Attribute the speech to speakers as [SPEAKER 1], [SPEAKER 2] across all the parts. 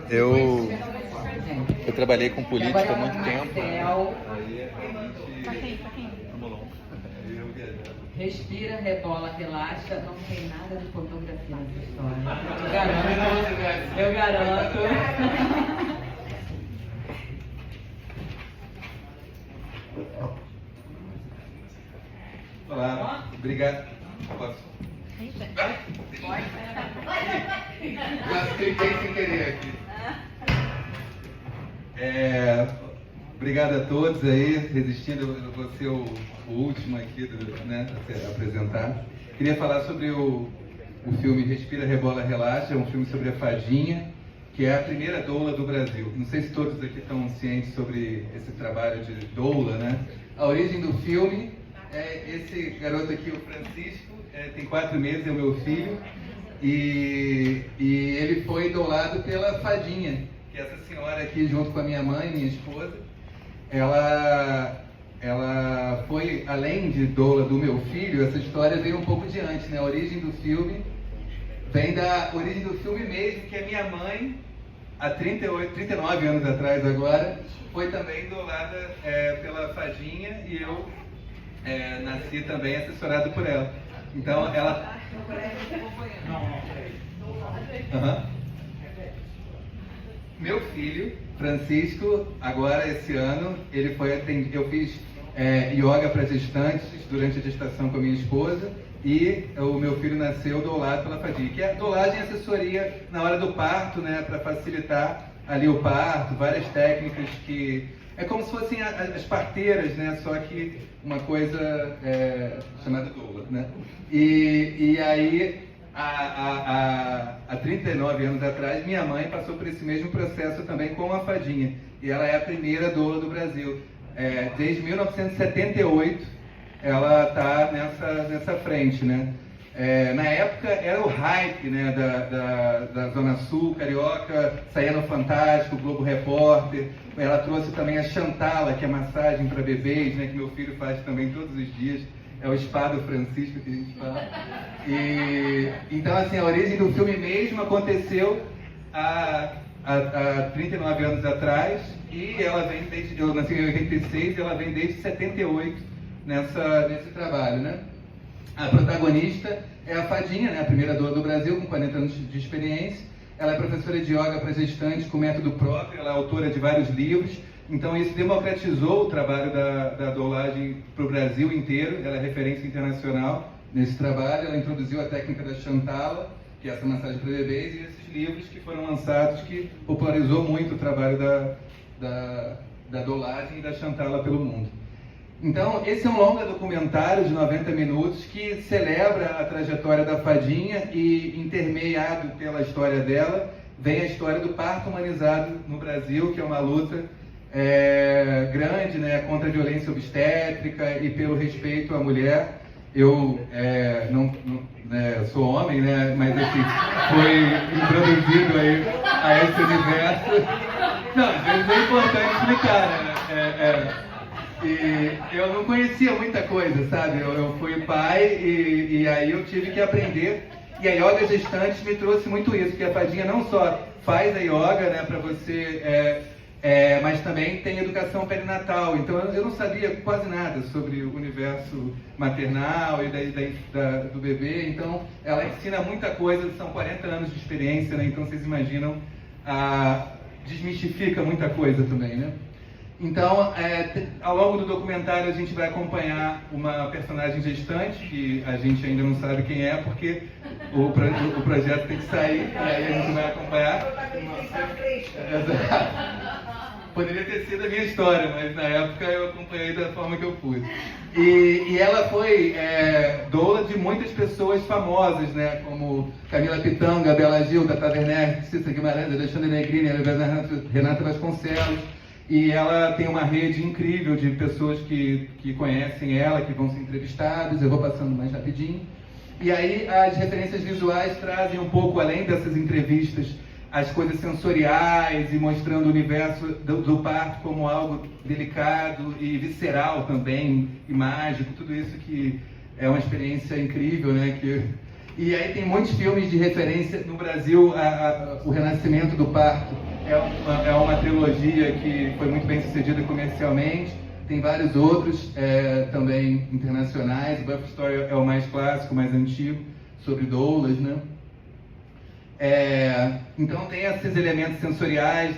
[SPEAKER 1] Eu trabalhei com política há muito tempo.
[SPEAKER 2] Respira, rebola, relaxa, não tem nada de pornografia nessa história. Eu garanto.
[SPEAKER 3] Olá, obrigado. Posso? Já cliquei sem querer aqui. Obrigado a todos aí, resistindo, eu vou ser o último aqui a ser apresentado. Queria falar sobre o filme Respira, Rebola, Relaxa, é um filme sobre a Fadinha, que é a primeira doula do Brasil. Não sei se todos aqui estão cientes sobre esse trabalho de doula, né? A origem do filme é esse garoto aqui, o Francisco, tem 4 meses, é o meu filho, e ele foi doulado pela Fadinha, que é essa senhora aqui, junto com a minha mãe, minha esposa. Ela foi, além de doula do meu filho, essa história veio um pouco de antes, né? A origem do filme vem da origem do filme mesmo, que a minha mãe, há 39 anos atrás agora, foi também doulada pela Fadinha, e eu nasci também assessorado por ela. Então ela... Meu filho, Francisco, agora esse ano, eu fiz yoga para gestantes durante a gestação com a minha esposa, e o meu filho nasceu doulado pela Fadinha, que é doulagem e assessoria na hora do parto, né, para facilitar ali o parto, várias técnicas que... É como se fossem as parteiras, né, só que uma coisa chamada doula, né? E aí... Há 39 anos atrás, minha mãe passou por esse mesmo processo também com a Fadinha. E ela é a primeira doula do Brasil. Desde 1978, ela está nessa frente, né? Na época, era o hype, né, da Zona Sul, carioca, saía no Fantástico, Globo Repórter. Ela trouxe também a Chantala, que é massagem para bebês, né, que meu filho faz também todos os dias. É o spa do Francisco que a gente fala. Então, assim, a origem do filme mesmo aconteceu há 39 anos atrás, e ela vem desde... Eu nasci em 86 e ela vem desde 78 nesse trabalho, né? A protagonista é a Fadinha, né? A primeira doula do Brasil, com 40 anos de experiência. Ela é professora de yoga para gestantes com método próprio, ela é autora de vários livros. Então isso democratizou o trabalho da doulagem para o Brasil inteiro, ela é referência internacional nesse trabalho. Ela introduziu a técnica da Chantala, que é essa massagem para bebês, e esses livros que foram lançados, que popularizou muito o trabalho da doulagem e da Chantala pelo mundo. Então esse é um longa documentário de 90 minutos que celebra a trajetória da Fadinha, e intermediado pela história dela, vem a história do parto humanizado no Brasil, que é uma luta grande, né, contra a violência obstétrica e pelo respeito à mulher. Eu sou homem, né, mas assim, foi introduzido aí a esse universo. Não, às vezes é importante explicar, né? E eu não conhecia muita coisa, sabe? Eu fui pai e aí eu tive que aprender. E a yoga gestante me trouxe muito isso, que a Fadinha não só faz a yoga, né, para você... mas também tem educação perinatal. Então eu não sabia quase nada sobre o universo maternal e do bebê. Então ela ensina muita coisa, são 40 anos de experiência, né? Então vocês imaginam, desmistifica muita coisa também, né? Então, ao longo do documentário a gente vai acompanhar uma personagem gestante, que a gente ainda não sabe quem é, porque o projeto tem que sair, e aí a gente vai acompanhar. Poderia ter sido a minha história, mas na época eu acompanhei da forma que eu pude. E ela foi doula de muitas pessoas famosas, né, como Camila Pitanga, Bela Gil, Tata Werneck, Cícera Guimarães, Alexandre Negrini, Renata Vasconcelos. E ela tem uma rede incrível de pessoas que conhecem ela, que vão ser entrevistadas. Eu vou passando mais rapidinho. E aí as referências visuais trazem um pouco, além dessas entrevistas, as coisas sensoriais, e mostrando o universo do parto como algo delicado e visceral também, e mágico, tudo isso que é uma experiência incrível, né? E aí tem muitos filmes de referência no Brasil. O renascimento do parto é uma trilogia que foi muito bem sucedida comercialmente. Tem vários outros também internacionais. O Buffy Story é o mais clássico, mais antigo, sobre doulas, né? Então tem esses elementos sensoriais,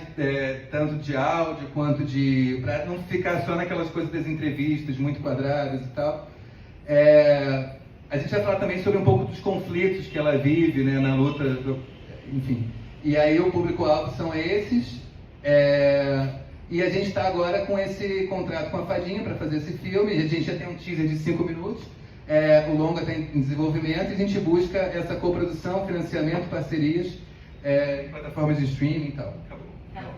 [SPEAKER 3] tanto de áudio quanto de... para não ficar só naquelas coisas das entrevistas, muito quadradas e tal. A gente vai falar também sobre um pouco dos conflitos que ela vive, né, na luta, enfim. E aí o público-alvo são esses. E a gente está agora com esse contrato com a Fadinha para fazer esse filme. A gente já tem um teaser de 5 minutos. O longa está em desenvolvimento e a gente busca essa coprodução, financiamento, parcerias em plataformas de streaming e tal. Acabou.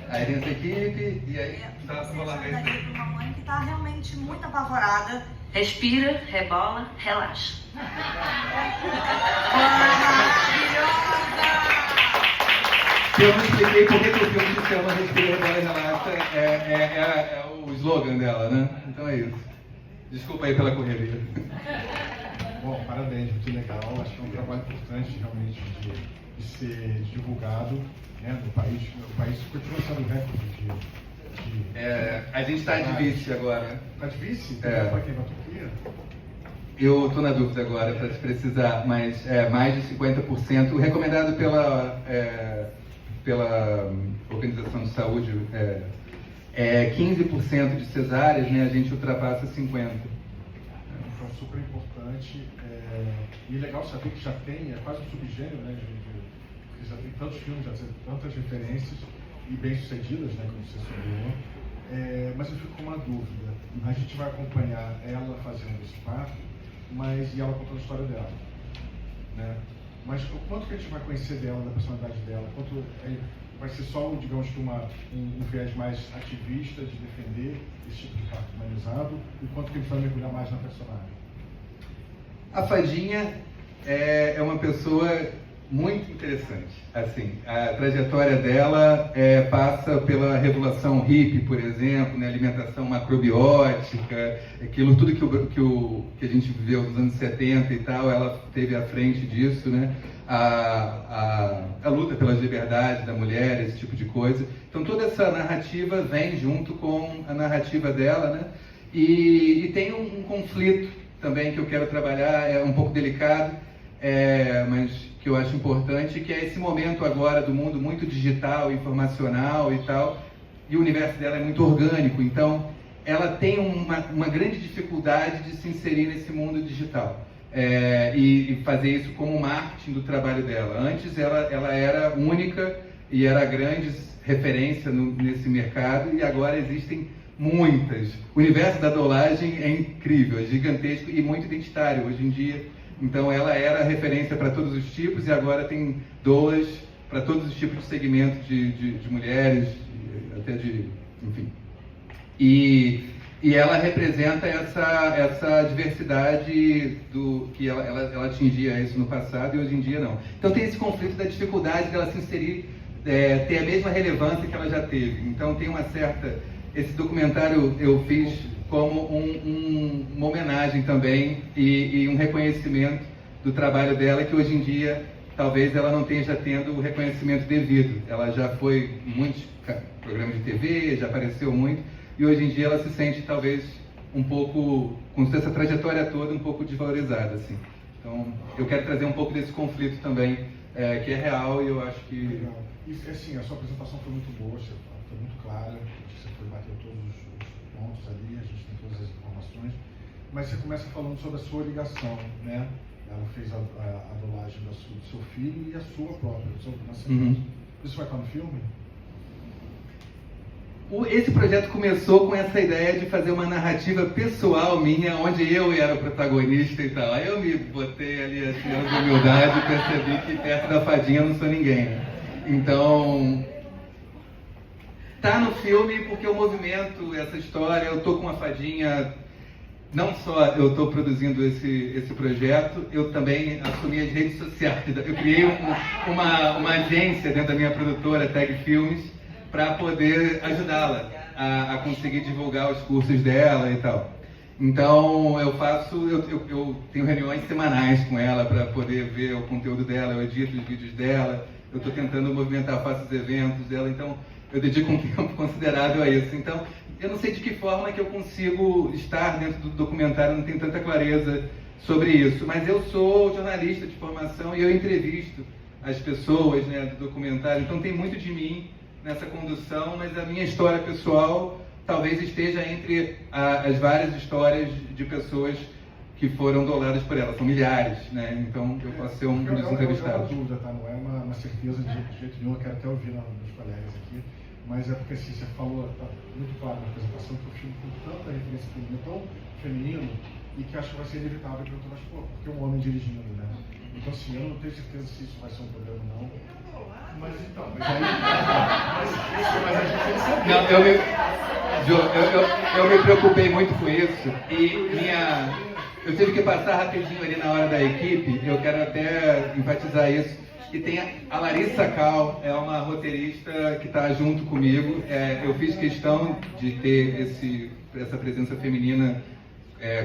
[SPEAKER 3] Aí tem essa equipe e aí
[SPEAKER 4] tá rolando isso. Uma mãe que está realmente muito apavorada.
[SPEAKER 5] Respira, rebola, relaxa.
[SPEAKER 3] Eu não expliquei por que o filme se chama Respira, Rebola e Relaxa. É o slogan dela, né? Então é isso. Desculpa aí pela correria.
[SPEAKER 6] Bom, parabéns, muito legal. Acho que é um trabalho importante realmente de ser divulgado, né, no país. O país continua sendo recorde de
[SPEAKER 3] a gente está de vice agora.
[SPEAKER 6] Está de vice? Para quem? Para a Turquia?
[SPEAKER 3] Eu estou na dúvida agora, para te precisar, mas mais de 50%, recomendado pela Organização de Saúde, 15% de cesáreas, né, a gente ultrapassa 50%.
[SPEAKER 6] Então, super importante. E legal saber que já tem, quase um subgênero, né, porque já tem tantos filmes, já tem tantas referências e bem-sucedidas, né, como você falou. Mas eu fico com uma dúvida. A gente vai acompanhar ela fazendo esse parto, e ela contando a história dela, né? Mas o quanto que a gente vai conhecer dela, da personalidade dela? Quanto vai ser só, digamos que um viés mais ativista de defender esse tipo de parto humanizado? E quanto que a gente vai mergulhar mais na personagem?
[SPEAKER 3] A Fadinha é uma pessoa muito interessante. Assim, a trajetória dela passa pela revolução hippie, por exemplo, né, alimentação macrobiótica, aquilo tudo que a gente viveu nos anos 70 e tal, ela teve à frente disso, né? A luta pelas liberdades da mulher, esse tipo de coisa. Então toda essa narrativa vem junto com a narrativa dela, né? E tem um conflito também que eu quero trabalhar, é um pouco delicado, mas que eu acho importante, que é esse momento agora do mundo muito digital, informacional e tal, e o universo dela é muito orgânico, então ela tem uma grande dificuldade de se inserir nesse mundo digital e fazer isso como marketing do trabalho dela. Antes ela era única e era a grande referência nesse mercado, e agora existem muitas. O universo da doulagem é incrível, é gigantesco e muito identitário hoje em dia. Então ela era referência para todos os tipos e agora tem doulas para todos os tipos de segmentos de mulheres, até de... enfim. E ela representa essa diversidade que ela atingia isso no passado e hoje em dia não. Então tem esse conflito da dificuldade dela se inserir, ter a mesma relevância que ela já teve. Então tem uma certa... Esse documentário eu fiz como uma homenagem também e um reconhecimento do trabalho dela, que hoje em dia talvez ela não esteja tendo o reconhecimento devido. Ela já foi em muitos programas de TV, já apareceu muito, e hoje em dia ela se sente talvez um pouco, com essa trajetória toda, um pouco desvalorizada, assim. Então eu quero trazer um pouco desse conflito também, que é real, e eu acho que...
[SPEAKER 6] Legal. E assim, a sua apresentação foi muito boa, foi muito clara, você foi bater todos os pontos ali, a gente tem todas as informações, mas você começa falando sobre a sua ligação, né? Ela fez a doulagem do seu filho e a sua própria, do seu nascimento. Isso vai estar no filme?
[SPEAKER 3] Esse projeto começou com essa ideia de fazer uma narrativa pessoal minha, onde eu era o protagonista e tal. Aí eu me botei ali assim, de humildade e percebi que perto da Fadinha eu não sou ninguém, né? Então, tá no filme porque o movimento, essa história, eu tô com a Fadinha, não só eu estou produzindo esse projeto, eu também assumi as redes sociais. Eu criei uma agência dentro da minha produtora, Tag Filmes, para poder ajudá-la a conseguir divulgar os cursos dela e tal. Então eu tenho reuniões semanais com ela para poder ver o conteúdo dela, eu edito os vídeos dela, eu estou tentando movimentar, faço os eventos dela, então eu dedico um tempo considerável a isso. Então, eu não sei de que forma que eu consigo estar dentro do documentário, não tenho tanta clareza sobre isso, mas eu sou jornalista de formação e eu entrevisto as pessoas, né, do documentário, então tem muito de mim nessa condução, mas a minha história pessoal talvez esteja entre as várias histórias de pessoas que foram doladas por ela, são milhares, né? Então eu posso ser um dos entrevistados.
[SPEAKER 6] É uma dúvida, tá? Não é uma certeza de jeito nenhum, eu quero até ouvir nos colegas aqui, mas é porque assim, você falou, tá muito claro na apresentação, que o filme tem tanta referência feminina, tão feminino, e que acho que vai ser inevitável perguntar, mas pô, porque um homem dirigindo, né? Então assim, eu não tenho certeza se isso vai ser um problema ou não. Mas então, mas aí. Mas a gente tem que saber.
[SPEAKER 3] Não, eu me preocupei muito com isso e eu tive que passar rapidinho ali na hora da equipe, eu quero até enfatizar isso. E tem a Larissa Cal, é uma roteirista que está junto comigo. Eu fiz questão de ter essa presença feminina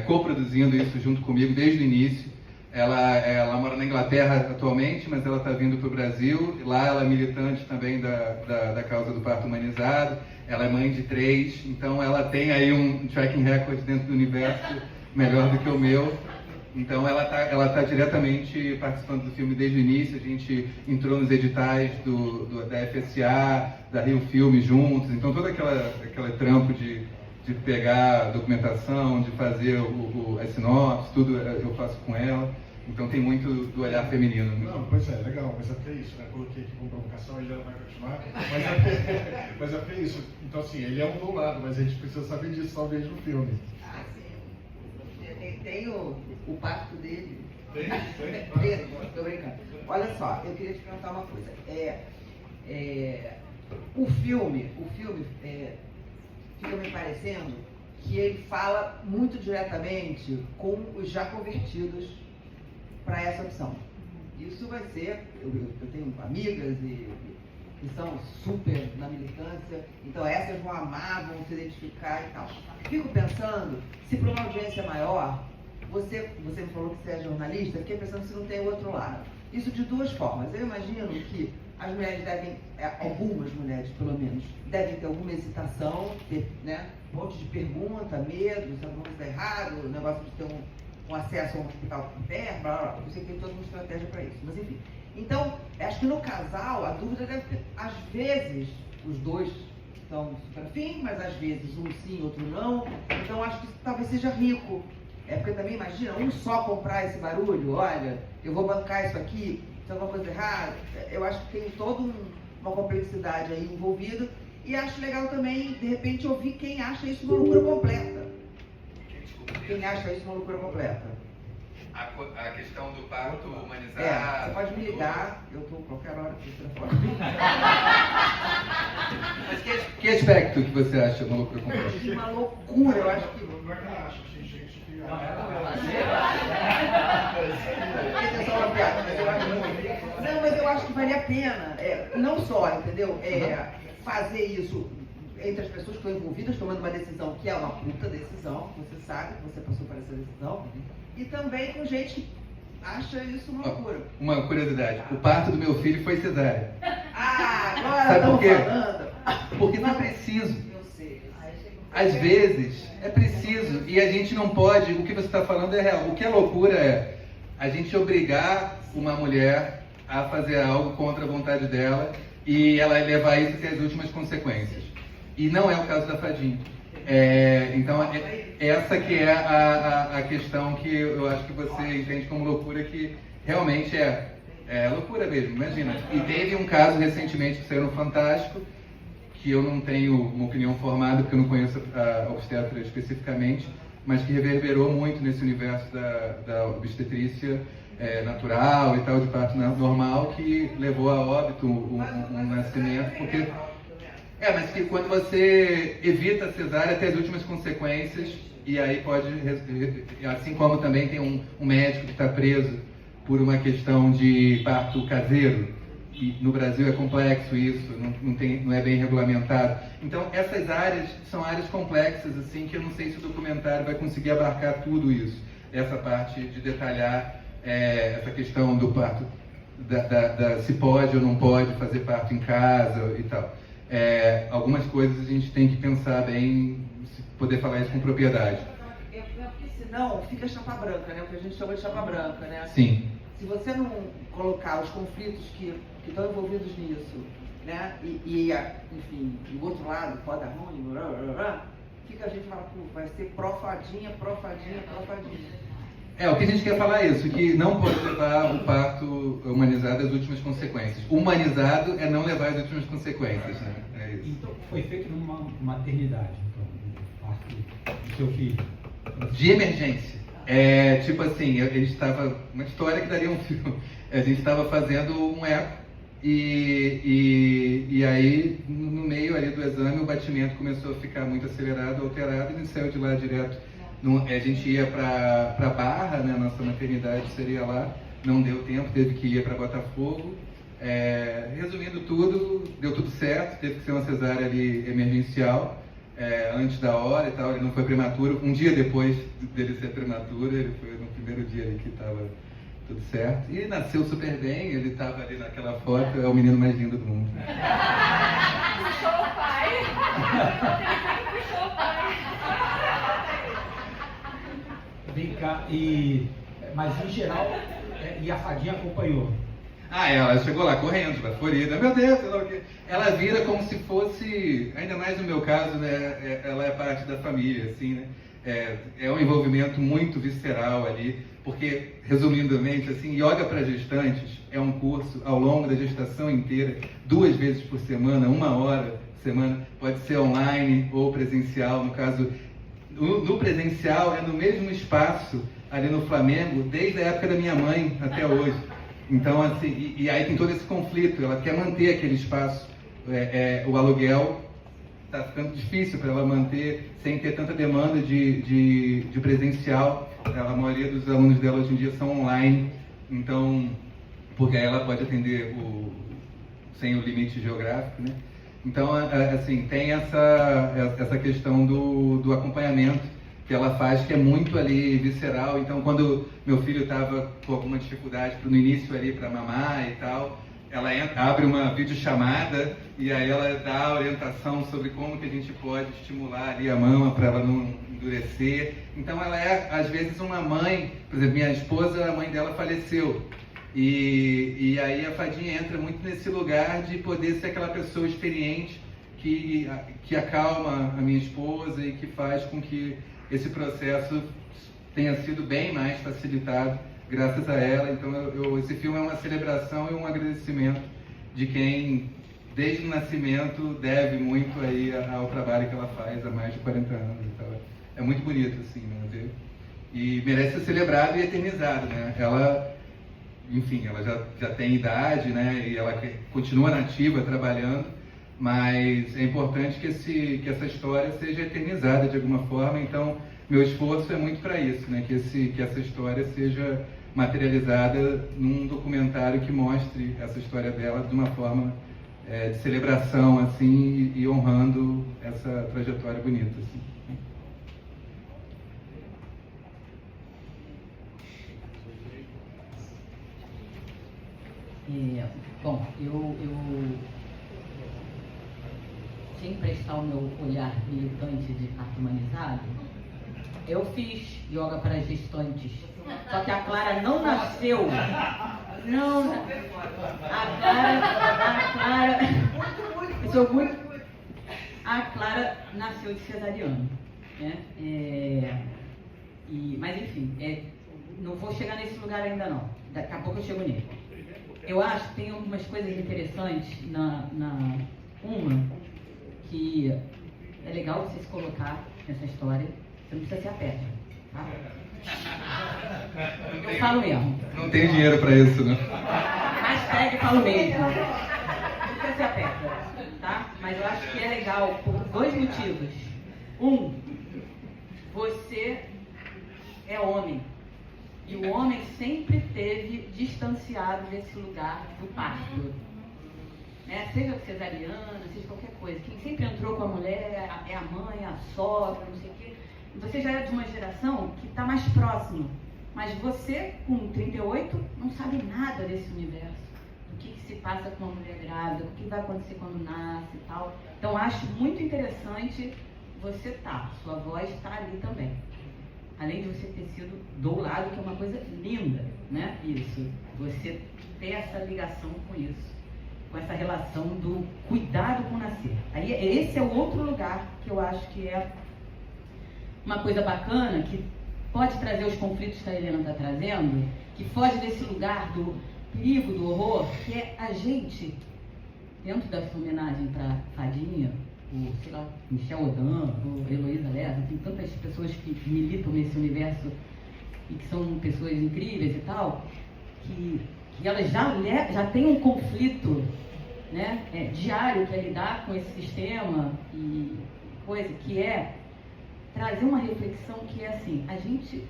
[SPEAKER 3] coproduzindo isso junto comigo desde o início. Ela mora na Inglaterra atualmente, mas ela está vindo para o Brasil. Lá ela é militante também da causa do parto humanizado. Ela é mãe de 3, então ela tem aí um tracking record dentro do universo melhor do que o meu. Então ela tá diretamente participando do filme desde o início. A gente entrou nos editais da FSA, da Rio Filme juntos. Então todo aquele trampo de pegar a documentação, de fazer as sinopses, tudo eu faço com ela. Então tem muito do olhar feminino.
[SPEAKER 6] Não, pois é, legal, mas até isso, né? Coloquei aqui com provocação, ele já vai continuar, mas até isso. Então assim, ele é um do lado, mas a gente precisa saber disso talvez no filme.
[SPEAKER 2] Ah, sim. Tem o pacto dele.
[SPEAKER 6] Tem?
[SPEAKER 2] Tô brincando. Olha só, eu queria te perguntar uma coisa. O filme fica me parecendo que ele fala muito diretamente com os já convertidos para essa opção. Isso vai ser, eu tenho amigas que são super na militância, então essas vão amar, vão se identificar e tal. Fico pensando, se para uma audiência maior, você me falou que você é jornalista, fiquei pensando se não tem o outro lado. Isso de duas formas. Eu imagino que as mulheres devem, algumas mulheres pelo menos, devem ter alguma hesitação, ter, né, um monte de pergunta, medo, se alguma coisa está errado, o negócio de ter um acesso a um hospital perto, blá, blá, blá. Eu sei que tem toda uma estratégia para isso, mas enfim. Então, acho que no casal, a dúvida deve ter, às vezes, os dois estão super afim, mas às vezes um sim, outro não. Então, acho que talvez seja rico. Porque também, imagina, um só comprar esse barulho, olha, eu vou bancar isso aqui, se alguma coisa errada. Eu acho que tem toda uma complexidade aí envolvida. E acho legal também, de repente, ouvir quem acha isso uma loucura completa. Quem acha isso uma loucura completa.
[SPEAKER 3] A questão do parto humanizado.
[SPEAKER 2] Você pode me ligar, eu estou qualquer hora aqui para fora.
[SPEAKER 3] Mas que aspecto que você acha uma loucura completa?
[SPEAKER 2] Uma loucura, eu acho que.
[SPEAKER 6] Não é que ela acha, tem gente que
[SPEAKER 2] Não, mas eu acho que vale a pena, não só, entendeu? Fazer isso entre as pessoas que estão envolvidas, tomando uma decisão que é uma puta decisão, você sabe que você passou por essa decisão, e também com gente que acha isso uma loucura.
[SPEAKER 3] Uma curiosidade, o parto do meu filho foi cesárea.
[SPEAKER 2] Agora estamos falando.
[SPEAKER 3] Porque não é preciso.
[SPEAKER 2] Eu sei.
[SPEAKER 3] Às vezes é preciso e a gente não pode, o que você está falando é real. O que é loucura é a gente obrigar uma mulher a fazer algo contra a vontade dela e ela levar isso até as últimas consequências. E não é o caso da Fadinha. Então, essa que é a questão que eu acho que você entende como loucura, que realmente é loucura mesmo, imagina. E teve um caso recentemente que saiu no Fantástico, que eu não tenho uma opinião formada, porque eu não conheço a obstetra especificamente, mas que reverberou muito nesse universo da obstetrícia natural e tal, de parto normal, que levou a óbito um nascimento, porque... mas que quando você evita a cesárea até as últimas consequências, e aí pode, assim como também tem um médico que está preso por uma questão de parto caseiro, e no Brasil é complexo isso, não é bem regulamentado. Então essas áreas são áreas complexas, assim, que eu não sei se o documentário vai conseguir abarcar tudo isso, essa parte de detalhar essa questão do parto se pode ou não pode fazer parto em casa e tal. Algumas coisas a gente tem que pensar bem, poder falar isso com propriedade.
[SPEAKER 2] Porque senão fica chapa branca, né? O que a gente chama de chapa branca, né?
[SPEAKER 3] Sim.
[SPEAKER 2] Se você não colocar os conflitos que estão envolvidos nisso, né? Enfim, do outro lado, pode dar ruim, blá, blá, blá, fica a gente fala, pô, vai ser pró-fadinha.
[SPEAKER 3] O que a gente quer falar é isso, que não pode levar o parto humanizado às últimas consequências. Humanizado é não levar às últimas consequências, né? É isso.
[SPEAKER 7] Então, foi feito numa maternidade, então, o parto do seu filho?
[SPEAKER 3] De emergência. Tipo assim, ele estava... Uma história que daria um filme. A gente estava fazendo um eco e aí, no meio ali do exame, o batimento começou a ficar muito acelerado, alterado, e ele saiu de lá direto. A gente ia para Barra, né, nossa maternidade seria lá, não deu tempo, teve que ir para Botafogo. Resumindo tudo, deu tudo certo, teve que ser uma cesárea ali emergencial, antes da hora e tal, ele não foi prematuro. Um dia depois dele ser prematuro, ele foi no primeiro dia ali que estava tudo certo. E nasceu super bem, ele estava ali naquela foto, é o menino mais lindo do mundo.
[SPEAKER 8] Puxou o pai. Puxou o pai.
[SPEAKER 7] Vem cá, mas em geral, e a fadinha acompanhou?
[SPEAKER 3] Ela chegou lá correndo, baforida, meu Deus, sei lá o quê. Ela vira como se fosse, ainda mais no meu caso, né, ela é parte da família, assim, né? É um envolvimento muito visceral ali, porque, resumidamente, assim, yoga para gestantes é um curso ao longo da gestação inteira, 2 vezes por semana, 1 hora por semana, pode ser online ou presencial. No caso, no presencial é no mesmo espaço ali no Flamengo, desde a época da minha mãe até hoje. Então, assim, e aí tem todo esse conflito, ela quer manter aquele espaço, o aluguel está ficando difícil para ela manter sem ter tanta demanda de presencial. A maioria dos alunos dela hoje em dia são online, então, porque aí ela pode atender sem o limite geográfico, né? Então, assim, tem essa questão do acompanhamento que ela faz, que é muito ali visceral. Então, quando meu filho estava com alguma dificuldade no início ali para mamar e tal, ela abre uma videochamada e aí ela dá a orientação sobre como que a gente pode estimular ali a mama para ela não endurecer. Então, ela é, às vezes, uma mãe. Por exemplo, minha esposa, a mãe dela faleceu. E aí a fadinha entra muito nesse lugar de poder ser aquela pessoa experiente que acalma a minha esposa e que faz com que esse processo tenha sido bem mais facilitado graças a ela. Então, esse filme é uma celebração e um agradecimento de quem, desde o nascimento, deve muito aí ao trabalho que ela faz há mais de 40 anos. Então, é muito bonito, assim, né, ver? E merece ser celebrado e eternizado, né? Ela, enfim, ela já tem idade, né? E ela continua nativa, trabalhando, mas é importante que essa história seja eternizada de alguma forma. Então, meu esforço é muito para isso, né? Que essa história seja materializada num documentário que mostre essa história dela de uma forma de celebração, assim, e honrando essa trajetória bonita, assim.
[SPEAKER 9] Bom, eu sem prestar o meu olhar militante de parto humanizado, eu fiz yoga para gestantes. Só que a Clara não nasceu. Não, a Clara nasceu de cesariano, né? Mas enfim, não vou chegar nesse lugar ainda não. Daqui a pouco eu chego nele. Eu acho que tem algumas coisas interessantes uma que é legal você se colocar nessa história. Você não precisa ser a pedra, tá? Eu falo mesmo.
[SPEAKER 3] Não tem dinheiro para isso, né?
[SPEAKER 9] Hashtag falo mesmo. Não precisa ser a pedra, tá? Mas eu acho que é legal por 2 motivos. Você é homem. E o homem sempre esteve distanciado desse lugar do parto. Né? Seja cesariana, seja qualquer coisa. Quem sempre entrou com a mulher é a mãe, a sogra, não sei o quê. Você já é de uma geração que está mais próximo. Mas você, com 38, não sabe nada desse universo. do que se passa com uma mulher grávida, o que vai acontecer quando nasce e tal. Então, acho muito interessante você estar, sua voz está ali também. Além de você ter sido doulado, que é uma coisa linda, né? Isso, você ter essa ligação com isso, com essa relação do cuidado com o nascer. Aí, esse é o outro lugar que eu acho que é uma coisa bacana, que pode trazer os conflitos que a Helena está trazendo, que foge desse lugar do perigo, do horror, que é a gente, dentro dessa homenagem para Fadinha, o, sei lá, Michel Odan, o Heloísa Lessa, tem tantas pessoas que militam nesse universo e que são pessoas incríveis e tal, que elas já têm um conflito, né, diário, que é lidar com esse sistema e coisa, que é trazer uma reflexão que é assim, a gente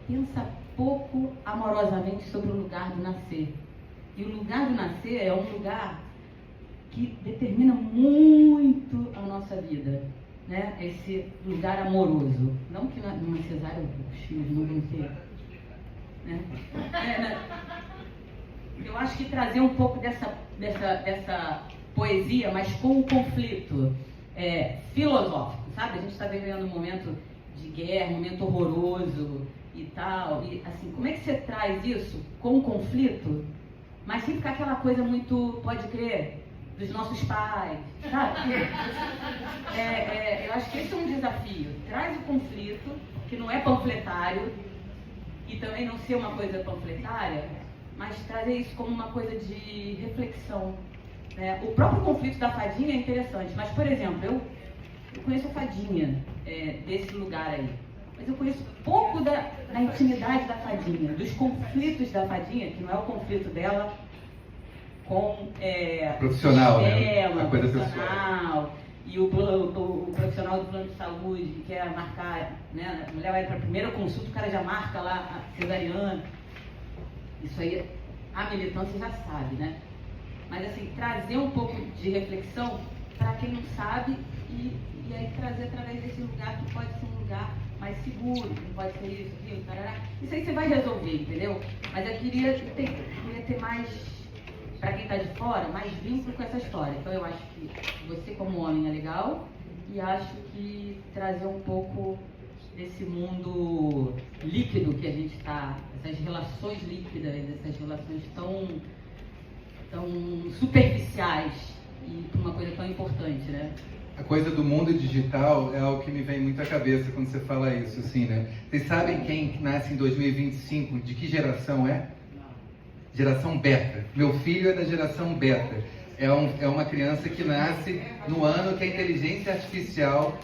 [SPEAKER 9] pensa pouco amorosamente sobre o lugar do nascer. E o lugar do nascer é um lugar que determina muito a nossa vida, né? Esse lugar amoroso. Não que numa cesárea os filhos não vão ter, né? Eu acho que trazer um pouco dessa poesia, mas com o conflito filosófico, sabe? A gente está vivendo um momento de guerra, um momento horroroso e tal. E assim, como é que você traz isso com o conflito, mas sem ficar aquela coisa muito, pode crer, dos nossos pais, sabe? Eu acho que esse é um desafio. Traz o conflito, que não é panfletário, e também não ser uma coisa panfletária, mas trazer isso como uma coisa de reflexão. O próprio conflito da Fadinha é interessante, mas, por exemplo, eu conheço a Fadinha desse lugar aí, mas eu conheço pouco da intimidade da Fadinha, dos conflitos da Fadinha, que não é o conflito dela com
[SPEAKER 3] profissional,
[SPEAKER 9] sistema,
[SPEAKER 3] né? A coisa
[SPEAKER 9] profissional, e o profissional do plano de saúde que quer marcar, né? A mulher vai para a primeira consulta, o cara já marca lá a cesariana. Isso aí a militância já sabe, né? Mas assim, trazer um pouco de reflexão para quem não sabe e aí trazer através desse lugar que pode ser um lugar mais seguro, que pode ser isso, aquilo, tarará. Isso aí você vai resolver, entendeu? Mas eu queria ter mais, para quem está de fora, mais vínculo com essa história. Então eu acho que você como homem é legal e acho que trazer um pouco desse mundo líquido que a gente está, essas relações líquidas, essas relações tão superficiais e para uma coisa tão importante, né?
[SPEAKER 3] A coisa do mundo digital é algo que me vem muito à cabeça quando você fala isso, assim, né? Vocês sabem quem nasce em 2025, de que geração é? Geração beta. Meu filho é da geração beta. É uma criança que nasce no ano que a inteligência artificial